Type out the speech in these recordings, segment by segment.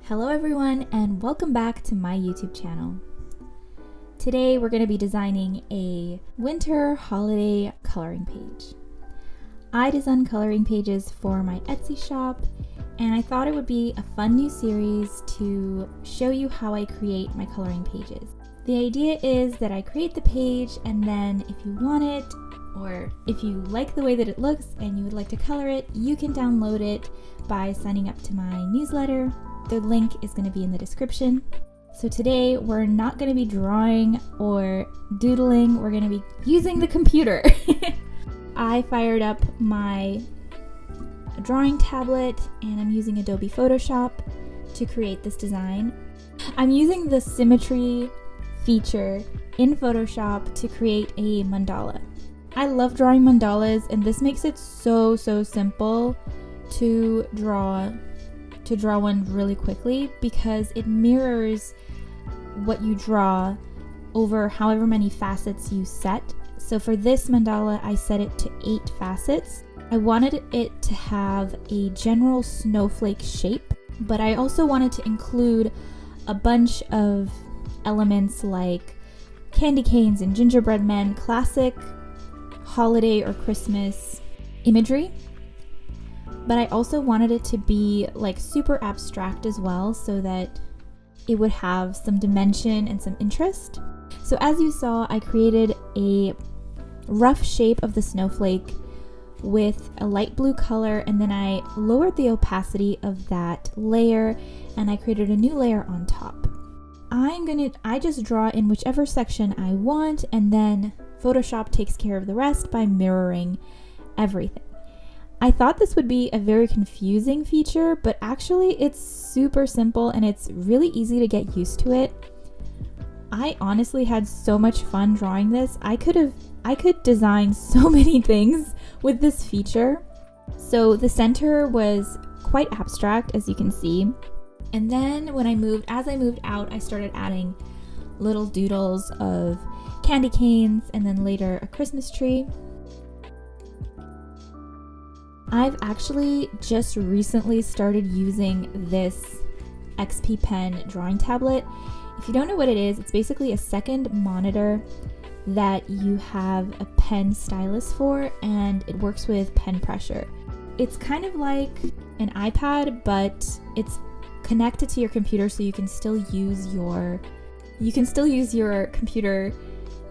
Hello everyone and welcome back to my YouTube channel. Today we're going to be designing a winter holiday coloring page. I design coloring pages for my Etsy shop and I thought it would be a fun new series to show you how I create my coloring pages. The idea is that I create the page and then if you want it or if you like the way that it looks and you would like to color it, you can download it by signing up to my newsletter. The link is going to be in the description. So today we're not going to be drawing or doodling, we're going to be using the computer. I fired up my drawing tablet and I'm using Adobe Photoshop to create this design. I'm using the symmetry feature in Photoshop to create a mandala. I love drawing mandalas and this makes it so simple to draw one really quickly because it mirrors what you draw over however many facets you set. So for this mandala, I set it to 8 facets. I wanted it to have a general snowflake shape, but I also wanted to include a bunch of elements like candy canes and gingerbread men, classic holiday or Christmas imagery. But I also wanted it to be like super abstract as well so that it would have some dimension and some interest. So as you saw, I created a rough shape of the snowflake with a light blue color and then I lowered the opacity of that layer and I created a new layer on top. I just draw in whichever section I want and then Photoshop takes care of the rest by mirroring everything. I thought this would be a very confusing feature, but actually it's super simple and it's really easy to get used to it. I honestly had so much fun drawing this. I could design so many things with this feature. So the center was quite abstract, as you can see. And then as I moved out, I started adding little doodles of candy canes and then later a Christmas tree. I've actually just recently started using this XP Pen drawing tablet. If you don't know what it is, it's basically a second monitor that you have a pen stylus for and it works with pen pressure. It's kind of like an iPad, but it's connected to your computer so you can still use your computer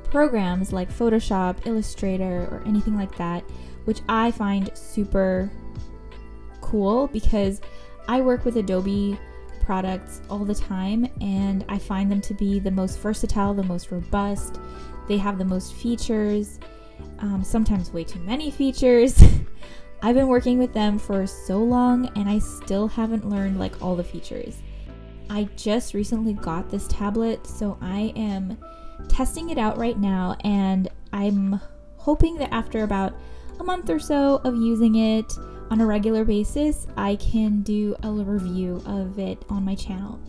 programs like Photoshop, Illustrator, or anything like that, which I find super cool because I work with Adobe products all the time and I find them to be the most versatile, the most robust. They have the most features, sometimes way too many features. I've been working with them for so long and I still haven't learned like all the features. I just recently got this tablet, so I am testing it out right now and I'm hoping that after about a month or so of using it on a regular basis, I can do a review of it on my channel.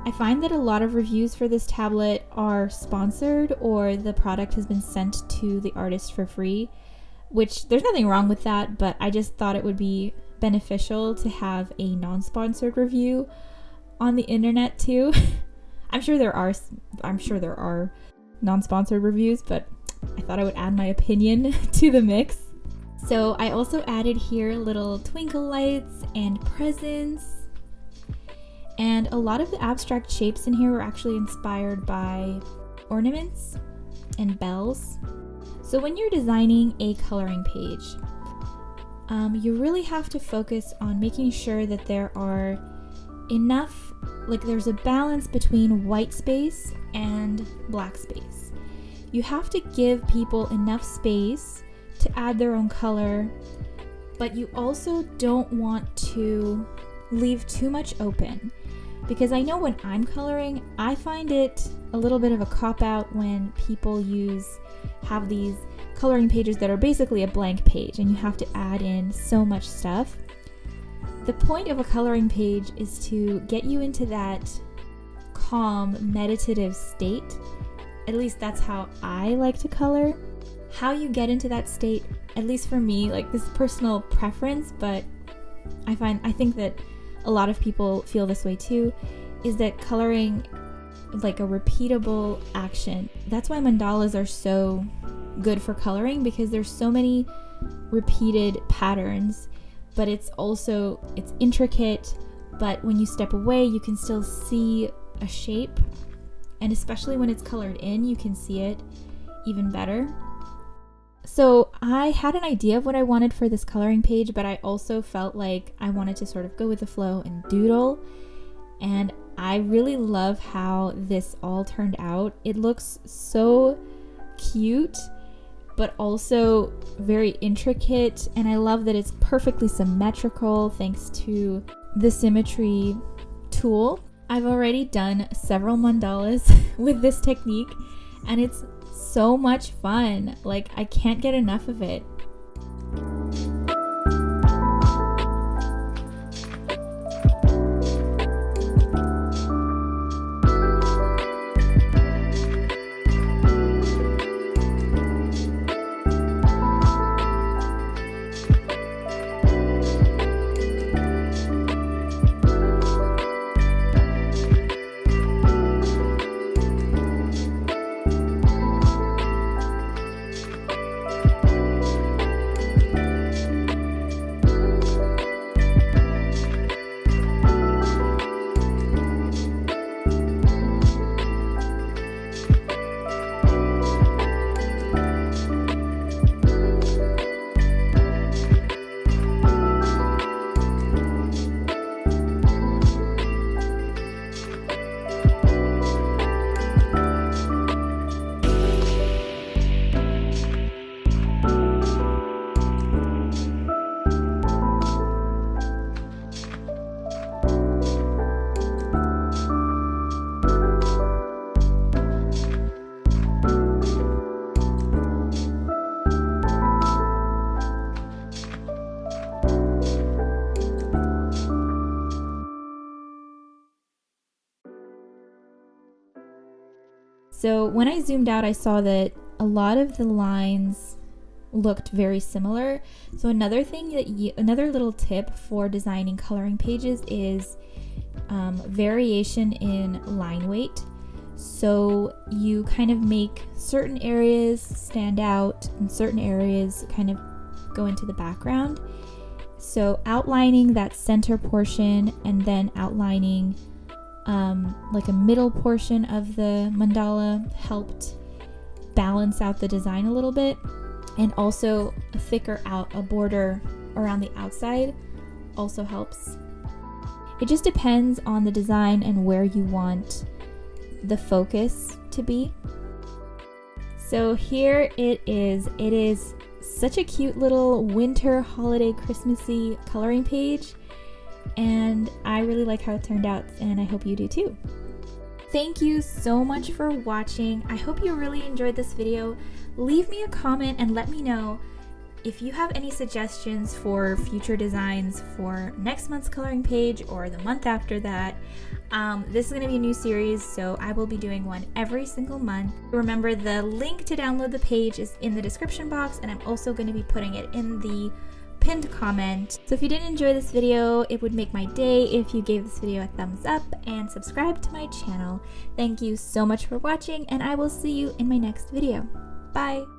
I find that a lot of reviews for this tablet are sponsored or the product has been sent to the artist for free, which there's nothing wrong with that, but I just thought it would be beneficial to have a non-sponsored review on the internet too. I'm sure there are non-sponsored reviews, but I thought I would add my opinion to the mix. So I also added here little twinkle lights and presents. And a lot of the abstract shapes in here were actually inspired by ornaments and bells. So when you're designing a coloring page, you really have to focus on making sure that there are enough, like there's a balance between white space and black space. You have to give people enough space to add their own color, but you also don't want to leave too much open. Because I know when I'm coloring, I find it a little bit of a cop-out when people have these coloring pages that are basically a blank page and you have to add in so much stuff. The point of a coloring page is to get you into that calm, meditative state. At least that's how I like to color. How you get into that state, at least for me, like this is personal preference, but I think that a lot of people feel this way too, is that coloring like a repeatable action. That's why mandalas are so good for coloring, because there's so many repeated patterns, but it's intricate, but when you step away you can still see a shape, and especially when it's colored in you can see it even better. So I had an idea of what I wanted for this coloring page, but I also felt like I wanted to sort of go with the flow and doodle, and I really love how this all turned out. It looks so cute, but also very intricate, and I love that it's perfectly symmetrical thanks to the symmetry tool. I've already done several mandalas with this technique, and it's so much fun. Like, I can't get enough of it. So when I zoomed out, I saw that a lot of the lines looked very similar. So another little tip for designing coloring pages is variation in line weight. So you kind of make certain areas stand out and certain areas kind of go into the background. So outlining that center portion and then outlining like a middle portion of the mandala helped balance out the design a little bit, and also a border around the outside also helps. It just depends on the design and where you want the focus to be. So here it is. It is such a cute little winter holiday Christmassy coloring page, and I really like how it turned out, and I hope you do too. Thank you so much for watching. I hope you really enjoyed this video. Leave me a comment and let me know if you have any suggestions for future designs for next month's coloring page or the month after that. This is going to be a new series, so I will be doing one every single month. Remember, the link to download the page is in the description box, and I'm also going to be putting it in the pinned comment. So if you did enjoy this video, it would make my day if you gave this video a thumbs up and subscribe to my channel. Thank you so much for watching, and I will see you in my next video. Bye!